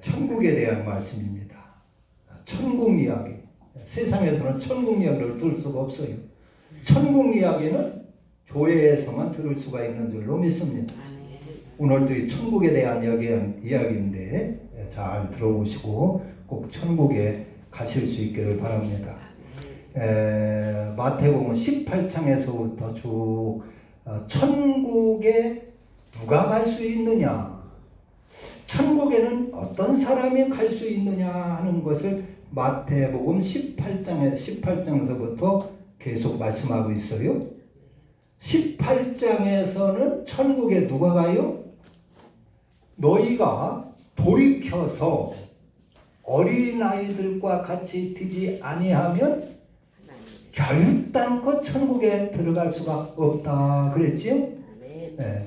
천국에 대한 말씀입니다. 천국 이야기. 세상에서는 천국 이야기를 들을 수가 없어요. 천국 이야기는 교회에서만 들을 수가 있는 줄로 믿습니다. 오늘도 이 천국에 대한 이야기인데 잘 들어보시고 꼭 천국에 가실 수 있기를 바랍니다. 마태복음 18장에서부터 쭉 천국에 누가 갈 수 있느냐, 천국에는 어떤 사람이 갈 수 있느냐 하는 것을 마태복음 18장에서부터 계속 말씀하고 있어요. 18장에서는 천국에 누가 가요? 너희가 돌이켜서 어린아이들과 같이 뛰지 아니하면 결단코 천국에 들어갈 수가 없다 그랬지요? 네.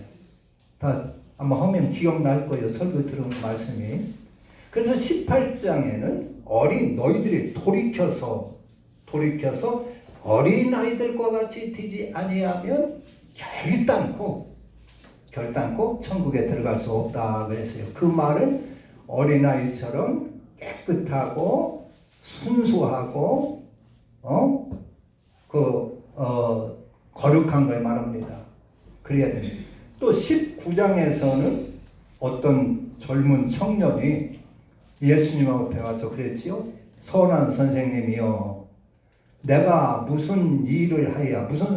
다 아마 하면 기억날 거예요. 설교 들은 말씀이. 그래서 18장에는 너희들이 돌이켜서 어린아이들과 같이 뛰지 아니하면 결단코 천국에 들어갈 수 없다 그랬어요. 그 말은 어린아이처럼 깨끗하고 순수하고 거룩한 걸 말합니다. 그래야 됩니다. 또 19장에서는 어떤 젊은 청년이 예수님 앞에 와서 그랬지요. 선한 선생님이여, 내가 무슨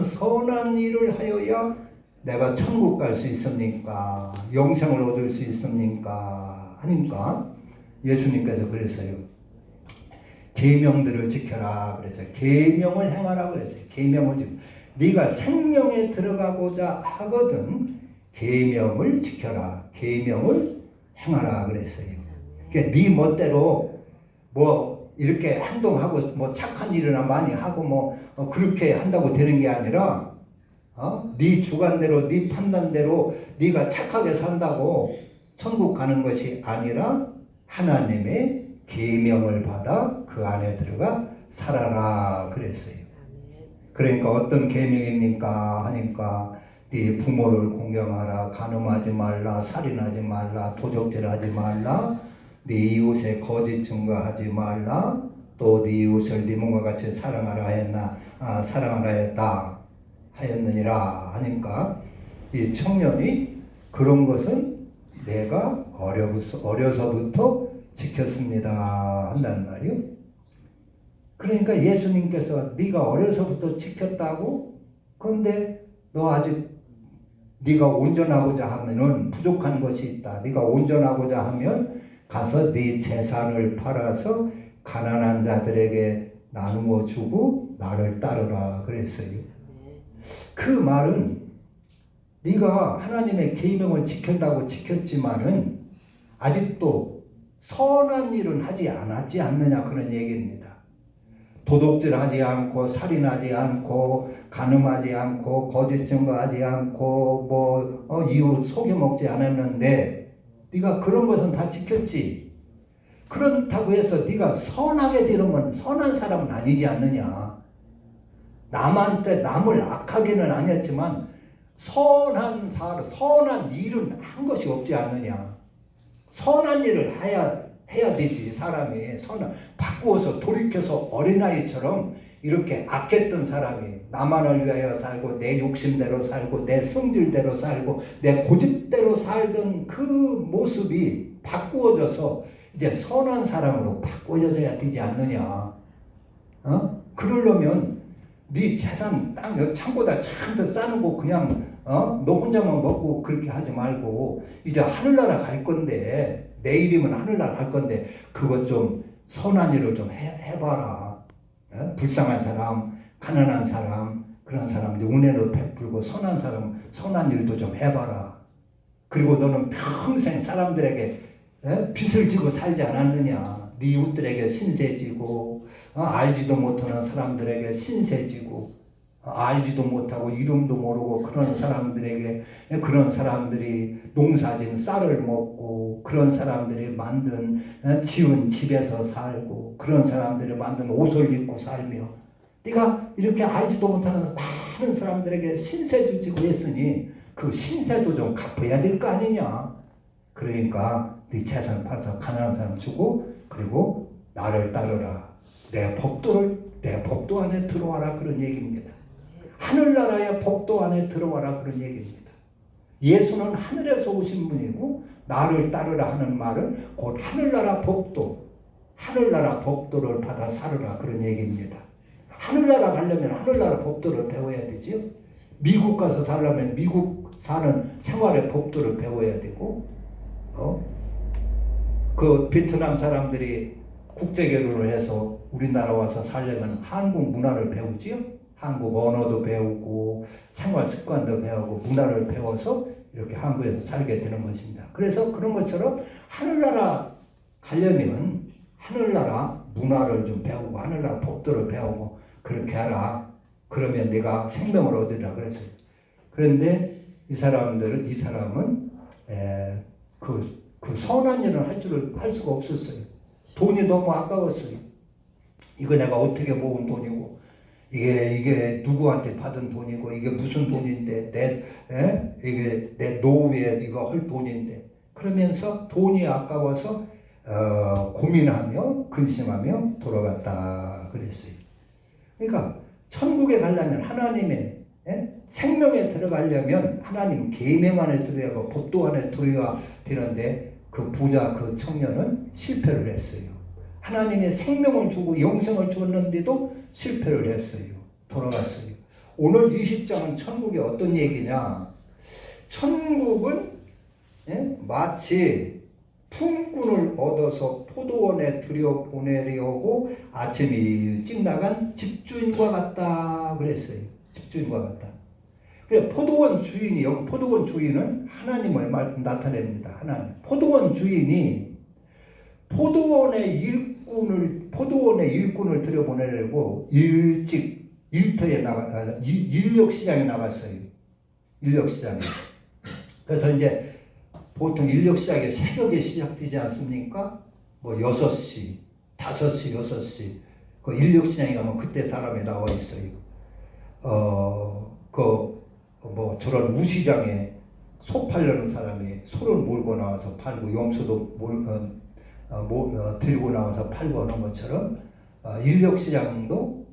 선한 일을 하여야 내가 천국 갈 수 있습니까? 영생을 얻을 수 있습니까? 하니까 예수님께서 그랬어요. 계명들을 지켜라 그랬어요. 계명을 행하라 그랬어요. 네가 생명에 들어가고자 하거든 계명을 지켜라. 계명을 행하라 그랬어요. 그러니까 네 멋대로 뭐 이렇게 행동하고 뭐 착한 일이나 많이 하고 그렇게 한다고 되는 게 아니라 네 주관대로 네 판단대로 네가 착하게 산다고 천국 가는 것이 아니라 하나님의 계명을 받아 그 안에 들어가 살아라 그랬어요. 그러니까 어떤 계명입니까 하니까 네 부모를 공경하라, 간음하지 말라, 살인하지 말라, 도적질하지 말라, 네 이웃의 거짓 증거하지 말라, 또 네 이웃을 네 몸과 같이 사랑하라 했다 하였느니라 하니까 이 청년이 그런 것은 내가 어려서부터 지켰습니다 한다는 말이요. 그러니까 예수님께서 네가 어려서부터 지켰다고? 그런데 너 아직 네가 온전하고자 하면은 부족한 것이 있다. 네가 온전하고자 하면 가서 네 재산을 팔아서 가난한 자들에게 나누어 주고 나를 따르라 그랬어요. 그 말은 네가 하나님의 계명을 지킨다고 지켰지만은 아직도 선한 일은 하지 않느냐 그런 얘기입니다. 도둑질하지 않고 살인하지 않고 간음하지 않고 거짓 증거하지 않고 이웃 속여먹지 않았는데 네가 그런 것은 다 지켰지. 그렇다고 해서 네가 선하게 되려면 선한 사람은 아니지 않느냐. 남을 악하게는 아니었지만 선한 일은 한 것이 없지 않느냐. 선한 일을 해야 되지. 사람이 바꾸어서 돌이켜서 어린아이처럼 이렇게 악했던 사람이 나만을 위하여 살고 내 욕심대로 살고 내 성질대로 살고 내 고집대로 살던 그 모습이 바꾸어져서 이제 선한 사람으로 바꾸어져야 되지 않느냐. 그러려면 네 재산 땅 창고다 참더 싸놓고 그냥 너 혼자만 먹고 그렇게 하지 말고 이제 하늘나라 갈 건데 내일이면 하늘나라 갈 건데 그것 좀 선한 일을 좀 해봐라. 불쌍한 사람, 가난한 사람, 그런 사람들 은혜도 베풀고 선한 사람, 선한 일도 좀 해봐라. 그리고 너는 평생 사람들에게 빚을 지고 살지 않았느냐. 네 이웃들에게 신세지고 알지도 못하는 사람들에게 신세지고 알지도 못하고 이름도 모르고 그런 사람들에게 그런 사람들이 농사진 쌀을 먹고 그런 사람들이 만든 지은 집에서 살고 그런 사람들이 만든 옷을 입고 살며 네가 이렇게 알지도 못하는 많은 사람들에게 신세도 지고 했으니 그 신세도 좀 갚아야 될 거 아니냐. 그러니까 네 재산을 팔아서 가난한 사람 주고 그리고 나를 따르라. 내 법도 안에 들어와라 그런 얘기입니다. 하늘나라의 법도 안에 들어와라 그런 얘기입니다. 예수는 하늘에서 오신 분이고 나를 따르라 하는 말은 곧 하늘나라 법도를 받아 살으라 그런 얘기입니다. 하늘나라 가려면 하늘나라 법도를 배워야 되지요. 미국 가서 살려면 미국 사는 생활의 법도를 배워야 되고, 그 베트남 사람들이 국제 결혼을 해서 우리나라 와서 살려면 한국 문화를 배우지요. 한국 언어도 배우고 생활 습관도 배우고 문화를 배워서 이렇게 한국에서 살게 되는 것입니다. 그래서 그런 것처럼 하늘나라 가려면 하늘나라 문화를 좀 배우고 하늘나라 법도를 배우고 그렇게 하라. 그러면 내가 생명을 얻으리라 그랬어요. 그런데 이 사람은 그 선한 일을 할 수가 없었어요. 돈이 너무 아까웠어요. 이거 내가 어떻게 모은 돈이고 이게 누구한테 받은 돈이고 이게 무슨 돈인데 이게 내 노후에 이거 할 돈인데 그러면서 돈이 아까워서 고민하며 근심하며 돌아갔다 그랬어요. 그러니까 천국에 가려면 하나님의 생명에 들어가려면 하나님 계명 안에 들어야 하고 법도 안에 들어야 되는데 그 부자 그 청년은 실패를 했어요. 하나님의 생명을 주고 영생을 주었는데도 실패를 했어요. 돌아갔어요. 오늘 20장은 천국이 어떤 얘기냐? 천국은 마치 품꾼을 얻어서 포도원에 들여보내려고 아침 일찍 나간 집주인과 같다 그랬어요. 집주인과 같다. 그래 포도원 주인은 하나님을 나타냅니다. 하나님. 포도원 주인이 포도원의 일꾼을 들여보내려고 일찍 인력 시장에 나갔어요. 인력 시장에. 그래서 이제 보통 인력 시장이 새벽에 시작되지 않습니까? 뭐 6시, 5시, 6시. 그 인력 시장에 가면 그때 사람이 나와 있어요. 저런 우시장에 소 팔려는 사람이 소를 몰고 나와서 팔고 염소도 들고 나와서 팔고 하는 것처럼 인력 시장도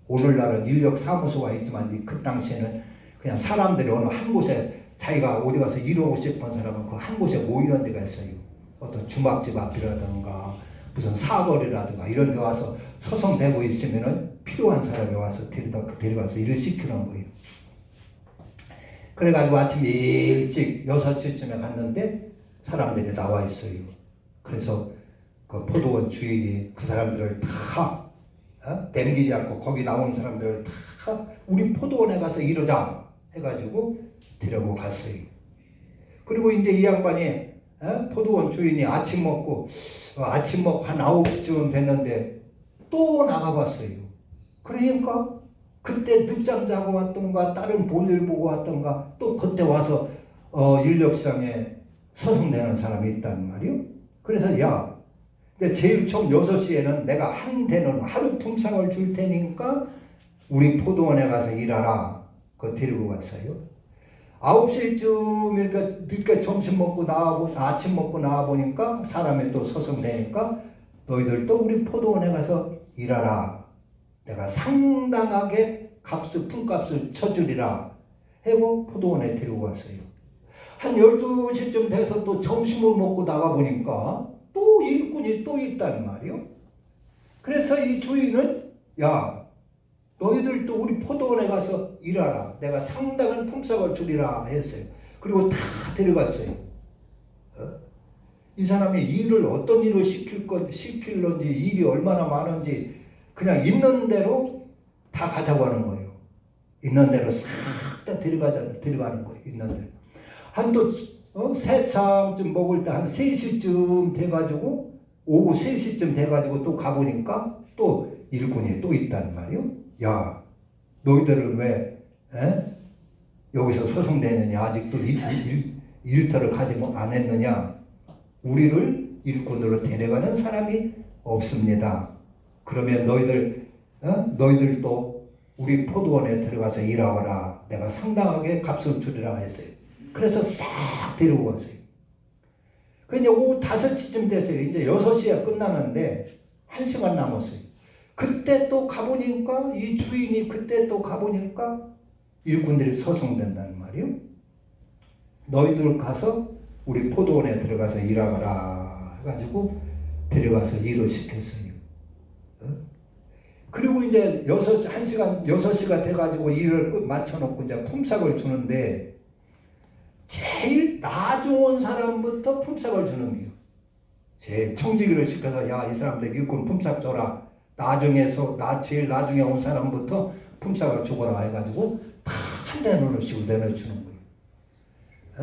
오늘날은 인력 사무소가 있지만 그 당시에는 그냥 사람들이 어느 한 곳에 자기가 어디 가서 일하고 싶은 사람은 그 한 곳에 모이는 데가 있어요. 어떤 주막집 앞이라든가 무슨 사거리라든가 이런 데 와서 서성대고 있으면은 필요한 사람이 와서 데려가서 일을 시키는 거예요. 그래가지고 아침 일찍 6시쯤에 갔는데 사람들이 나와 있어요. 그래서 그 포도원 주인이 그 사람들을 다 남기지 않고 거기 나온 사람들을 다 우리 포도원에 가서 이러자 해가지고 데리고 갔어요. 그리고 이제 이 양반이 포도원 주인이 아침 먹고 한 9시쯤 됐는데 또 나가봤어요. 그러니까 그때 늦잠 자고 왔던가 다른 볼일 보고 왔던가 또 그때 와서 인력시장에 서성대는 사람이 있단 말이요. 그래서 근데 제일 처음 6시에는 내가 한 대는 하루 품삯을 줄 테니까 우리 포도원에 가서 일하라. 그거 데리고 갔어요. 9시쯤 늦게 점심 먹고 아침 먹고 나와 보니까 사람이 또 서성대니까 너희들도 우리 포도원에 가서 일하라. 내가 상당하게 품값을 쳐주리라. 하고 포도원에 데리고 갔어요. 한 12시쯤 돼서 또 점심을 먹고 나가 보니까 또 일꾼이 또 있단 말이요. 그래서 이 주인은 너희들도 우리 포도원에 가서 일하라. 내가 상당한 품삯을 주리라 했어요. 그리고 다 데려갔어요. 이 사람이 어떤 일을 시킬런지 일이 얼마나 많은지 그냥 있는 대로 다 가자고 하는 거예요. 있는 대로 싹 다 데려가는 거예요. 있는 대로. 새참쯤 먹을 때 한 3시쯤 돼가지고 오후 3시쯤 돼가지고 또 가보니까 또 일꾼이 또 있단 말이요. 너희들은 왜 여기서 소송되느냐? 아직도 일터를 가지 안 했느냐? 우리를 일꾼으로 데려가는 사람이 없습니다. 그러면 너희들도 우리 포도원에 들어가서 일하거라. 내가 상당하게 값을 주리라 했어요. 그래서 싹 데리고 갔어요. 그 이제 오후 5시쯤 됐어요. 이제 6시에 끝나는데 1시간 남았어요. 그때 또 가보니까 이 주인이 그때 또 가보니까 일꾼들이 서성댄다는 말이에요. 너희들 가서 우리 포도원에 들어가서 일하거라 해가지고 데려가서 일을 시켰어요. 그리고 이제 6시가 돼가지고 일을 맞춰놓고 이제 품삯을 주는데 제일 나 좋은 사람부터 품삯을 주는 거예요. 제일 청지기를 시켜서 야, 이 사람들 일꾼 품삯 줘라. 제일 나중에 온 사람부터 품삯을 주거라 해가지고 다 한 대너씩 내려주는 거예요.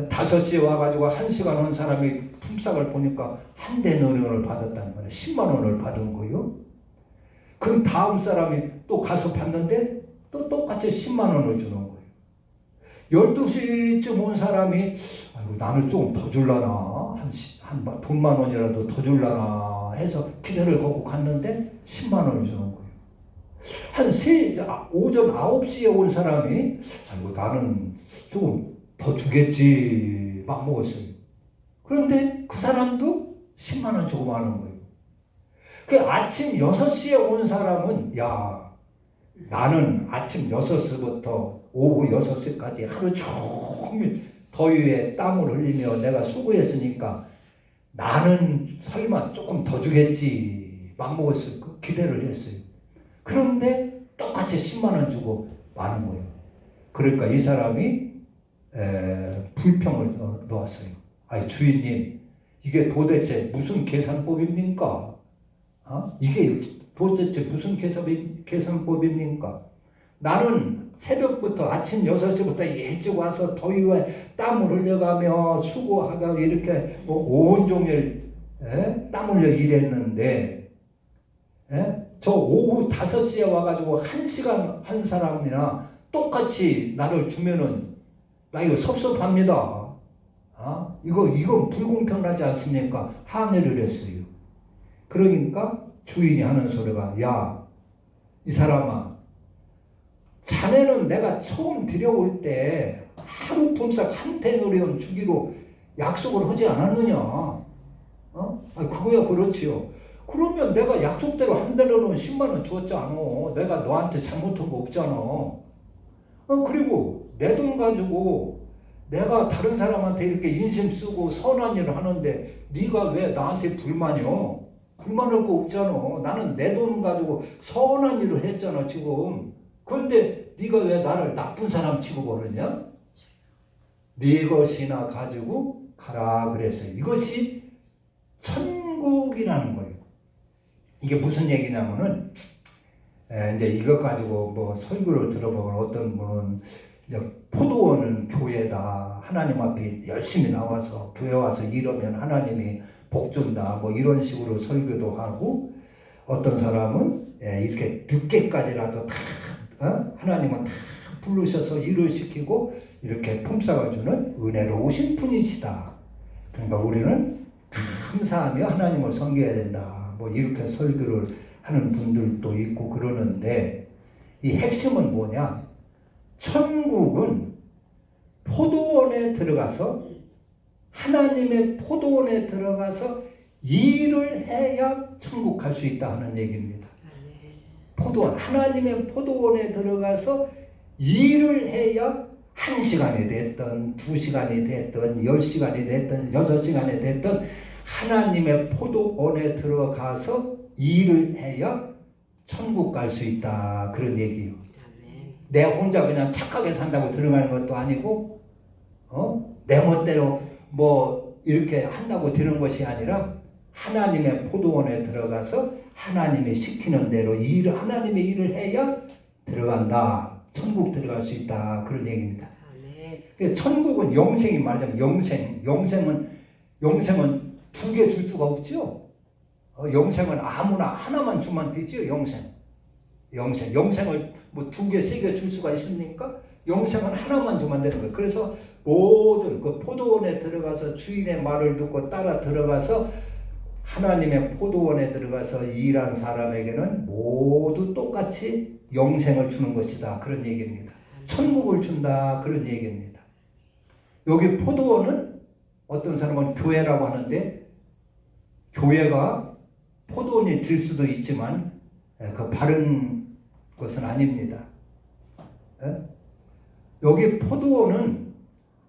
5시에 와가지고 1시간 온 사람이 품삯을 보니까 한 대너를 받았다는 거예요. 10만 원을 받은 거예요. 그럼 다음 사람이 또 가서 봤는데 또 똑같이 10만 원을 주는 거예요. 12시쯤 온 사람이 아이고, 나는 조금 더 줄라나 한 돈만 원이라도 더 줄라나 해서 기대를 걸고 갔는데 10만 원을 주는 거예요. 오전 9시에 온 사람이 아이고, 나는 조금 더 주겠지 막 먹었어요. 그런데 그 사람도 10만 원 주고 마는 거예요. 그 아침 6시에 온 사람은 야, 나는 아침 6시부터 오후 6시까지 하루 종일 더위에 땀을 흘리며 내가 수고했으니까 나는 설마 조금 더 주겠지 막 먹었을 거 기대를 했어요. 그런데 똑같이 10만 원 주고 마는 거예요. 그러니까 이 사람이 불평을 놓았어요. 아니 주인님, 이게 도대체 무슨 계산법입니까? 이게 도대체 무슨 계산법입니까? 나는 새벽부터 아침 6시부터 일찍 와서 더위에 땀을 흘려가며 수고하고 이렇게 온종일 땀 흘려 일했는데 저 오후 5시에 와가지고 1시간 한 사람이나 똑같이 나를 주면은 나 이거 섭섭합니다. 이건 불공평하지 않습니까? 항의를 했어요. 그러니까 주인이 하는 소리가 야, 이 사람아, 자네는 내가 처음 들여올 때 하루 품삯 한 테너리온 주기로 약속을 하지 않았느냐? 그거야 그렇지요. 그러면 내가 약속대로 한 달러는 10만 원 줬잖아. 내가 너한테 잘못한 거 없잖아. 그리고 내 돈 가지고 내가 다른 사람한테 이렇게 인심 쓰고 선한 일을 하는데 네가 왜 나한테 불만이요? 불만할 거 없잖아. 나는 내 돈 가지고 선한 일을 했잖아 지금. 그런데 네가 왜 나를 나쁜 사람 취급하느냐? 네 것이나 가지고 가라 그랬어요. 이것이 천국이라는 거예요. 이게 무슨 얘기냐면은 이제 이것 가지고 뭐 설교를 들어보면 어떤 분은 이제 포도원은 교회다. 하나님 앞에 열심히 나와서 교회 와서 이러면 하나님이 복 준다. 뭐 이런 식으로 설교도 하고 어떤 사람은 이렇게 늦게까지라도 다 하나님은 다 부르셔서 일을 시키고 이렇게 품삯을 주는 은혜로우신 분이시다. 그러니까 우리는 감사하며 하나님을 섬겨야 된다. 뭐 이렇게 설교를 하는 분들도 있고 그러는데 이 핵심은 뭐냐? 천국은 포도원에 들어가서 하나님의 포도원에 들어가서 일을 해야 천국 갈 수 있다 하는 얘기입니다. 포도원, 하나님의 포도원에 들어가서 일을 해야 1시간이 됐든 2시간이 됐든 10시간이 됐든 6시간이 됐든 하나님의 포도원에 들어가서 일을 해야 천국 갈 수 있다 그런 얘기예요. 내 혼자 그냥 착하게 산다고 들어가는 것도 아니고 내 멋대로 뭐 이렇게 한다고 되는 것이 아니라 하나님의 포도원에 들어가서 하나님이 시키는 대로 하나님의 일을 해야 들어간다. 천국 들어갈 수 있다. 그런 얘기입니다. 천국은 영생이 말하자면 영생은 두 개 줄 수가 없죠. 영생은 아무나 하나만 주면 되죠. 영생을 뭐 두 개, 세 개 줄 수가 있습니까? 영생은 하나만 주면 되는 거예요. 그래서 모든 그 포도원에 들어가서 주인의 말을 듣고 따라 들어가서 하나님의 포도원에 들어가서 일한 사람에게는 모두 똑같이 영생을 주는 것이다. 그런 얘기입니다. 천국을 준다. 그런 얘기입니다. 여기 포도원은 어떤 사람은 교회라고 하는데 교회가 포도원이 될 수도 있지만 그 바른 것은 아닙니다. 여기 포도원은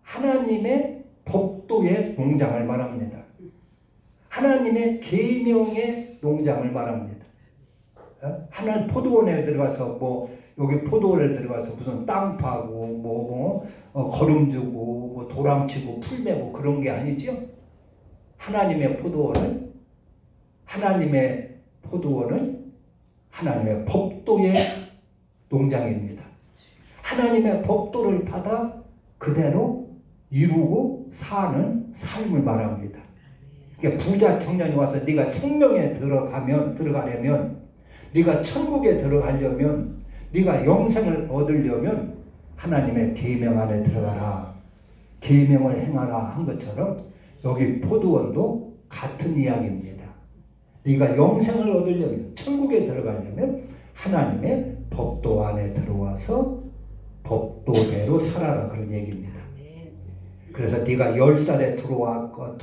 하나님의 법도의 농장을 말합니다. 하나님의 계명의 농장을 말합니다. 하나님 포도원에 들어가서 뭐 여기 포도원에 들어가서 무슨 땅 파고 거름 주고 뭐 도랑치고 풀 메고 그런 게 아니죠. 하나님의 포도원은 하나님의 법도의 농장입니다. 하나님의 법도를 받아 그대로 이루고 사는 삶을 말합니다. 그러니까 부자 청년이 와서 네가 생명에 들어가려면 네가 천국에 들어가려면 네가 영생을 얻으려면 하나님의 계명 안에 들어가라. 계명을 행하라 한 것처럼 여기 포도원도 같은 이야기입니다. 네가 영생을 얻으려면 천국에 들어가려면 하나님의 법도 안에 들어와서 법도대로 살아라 그런 얘기입니다. 그래서 네가 10살에 들어왔건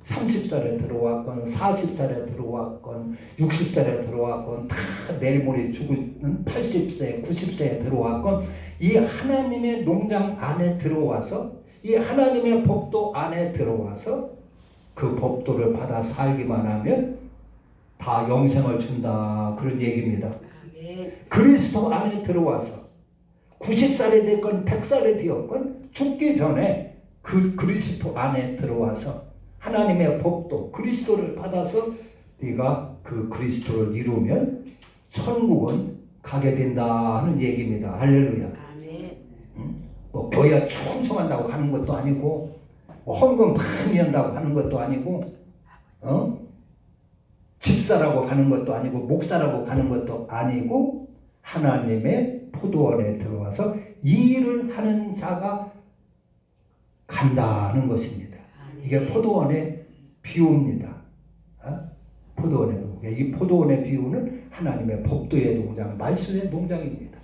30살에 들어왔건 40살에 들어왔건 60살에 들어왔건 다 내일 모레 죽을 80세 90세에 들어왔건 이 하나님의 농장 안에 들어와서 이 하나님의 법도 안에 들어와서 그 법도를 받아 살기만 하면 다 영생을 준다 그런 얘기입니다. 그리스도 안에 들어와서 90살이 됐건 100살이 되었건 죽기 전에 그 그리스도 안에 들어와서 하나님의 법도 그리스도를 받아서 네가 그 그리스도를 이루면 천국은 가게 된다 하는 얘기입니다. 할렐루야. 뭐 교회 충성한다고 가는 것도 아니고 뭐 헌금 많이 한다고 하는 것도 아니고 집사라고 가는 것도 아니고 목사라고 가는 것도 아니고 하나님의 포도원에 들어와서 이 일을 하는 자가 간다는 것입니다. 이게 포도원의 비유입니다. 포도원의 농장. 이 포도원의 비유는 하나님의 법도의 농장, 말씀의 농장입니다.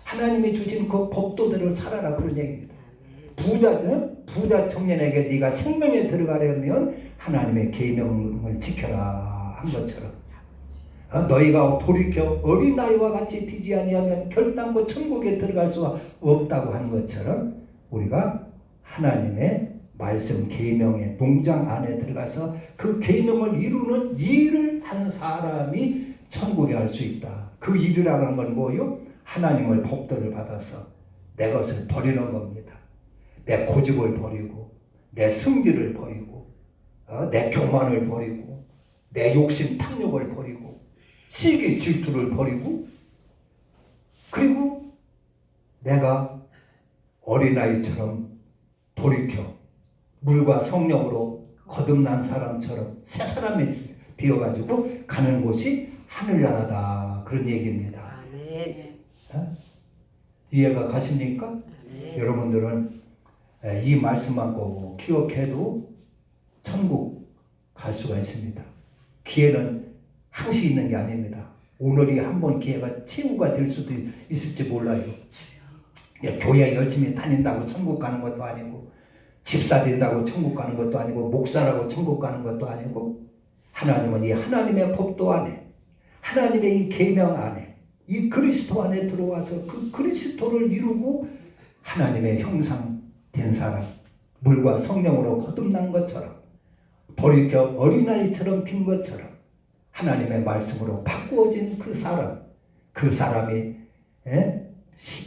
하나님이 주신 그 법도대로 살아라 그런 얘기입니다. 부자 청년에게 네가 생명에 들어가려면 하나님의 계명을 지켜라 한 것처럼 너희가 돌이켜 어린아이와 같이 뛰지 아니하면 결단코 천국에 들어갈 수가 없다고 한 것처럼 우리가 하나님의 말씀 계명의 농장 안에 들어가서 그 계명을 이루는 일을 한 사람이 천국에 갈 수 있다. 그 일이라는 건 뭐요? 하나님의 법도를 받아서 내 것을 버리는 겁니다. 내 고집을 버리고 내 성질을 버리고 내 교만을 버리고 내 욕심 탐욕을 버리고 시기 질투를 버리고 그리고 내가 어린아이처럼 돌이켜 물과 성령으로 거듭난 사람처럼 새 사람이 되어가지고 가는 곳이 하늘나라다 그런 얘기입니다. 이해가 가십니까? 여러분들은 이 말씀만 꼭 기억해도 천국 갈 수가 있습니다. 기회는 항시 있는 게 아닙니다. 오늘이 한번 기회가 최후가 될 수도 있을지 몰라요. 교회 열심히 다닌다고 천국 가는 것도 아니고 집사 된다고 천국 가는 것도 아니고 목사라고 천국 가는 것도 아니고 하나님은 이 하나님의 법도 안에 하나님의 이 계명 안에 이 그리스도 안에 들어와서 그 그리스도를 이루고 하나님의 형상 된 사람 물과 성령으로 거듭난 것처럼 돌이켜 어린아이처럼 빈 것처럼 하나님의 말씀으로 바꾸어진 그 사람이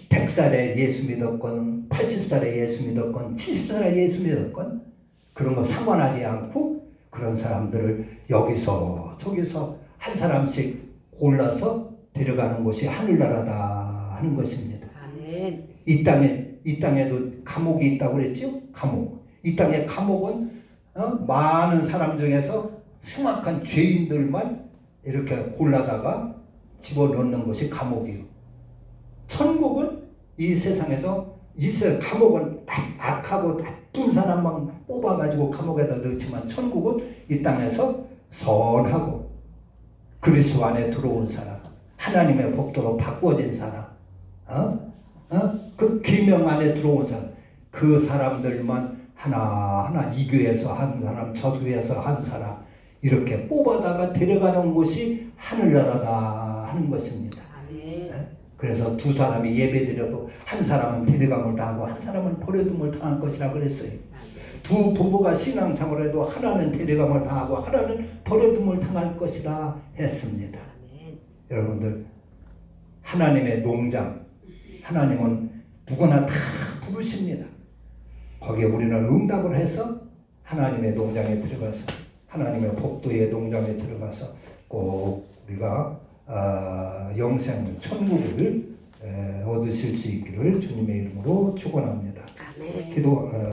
100살에 예수 믿었건 80살에 예수 믿었건 70살에 예수 믿었건 그런 거 상관하지 않고 그런 사람들을 여기서 저기서 한 사람씩 골라서 데려가는 곳이 하늘나라다 하는 것입니다. 아멘. 이 땅에도 감옥이 있다고 그랬죠? 감옥. 이 땅의 감옥은 많은 사람 중에서 흉악한 죄인들만 이렇게 골라다가 집어넣는 것이 감옥이에요. 천국은 이 세상에서 감옥은 악하고 나쁜 사람만 뽑아가지고 감옥에다 넣지만 천국은 이 땅에서 선하고 그리스도 안에 들어온 사람, 하나님의 법도로 바꾸어진 사람, 그 계명 안에 들어온 사람, 그 사람들만 하나하나 이 교회에서 한 사람, 저 교회에서 한 사람 이렇게 뽑아다가 데려가는 곳이 하늘나라다 하는 것입니다. 그래서 두 사람이 예배드려도 한 사람은 데려감을 당하고 한 사람은 버려둠을 당할 것이라 그랬어요. 두 부부가 신앙생활을 해도 하나는 데려감을 당하고 하나는 버려둠을 당할 것이라 했습니다. 여러분들, 하나님의 농장, 하나님은 누구나 다 부르십니다. 거기에 우리는 응답을 해서 하나님의 농장에 들어가서 하나님의 복도의 농장에 들어가서 꼭 우리가 영생 천국을 얻으실 수 있기를 주님의 이름으로 축원합니다. 아멘. 기도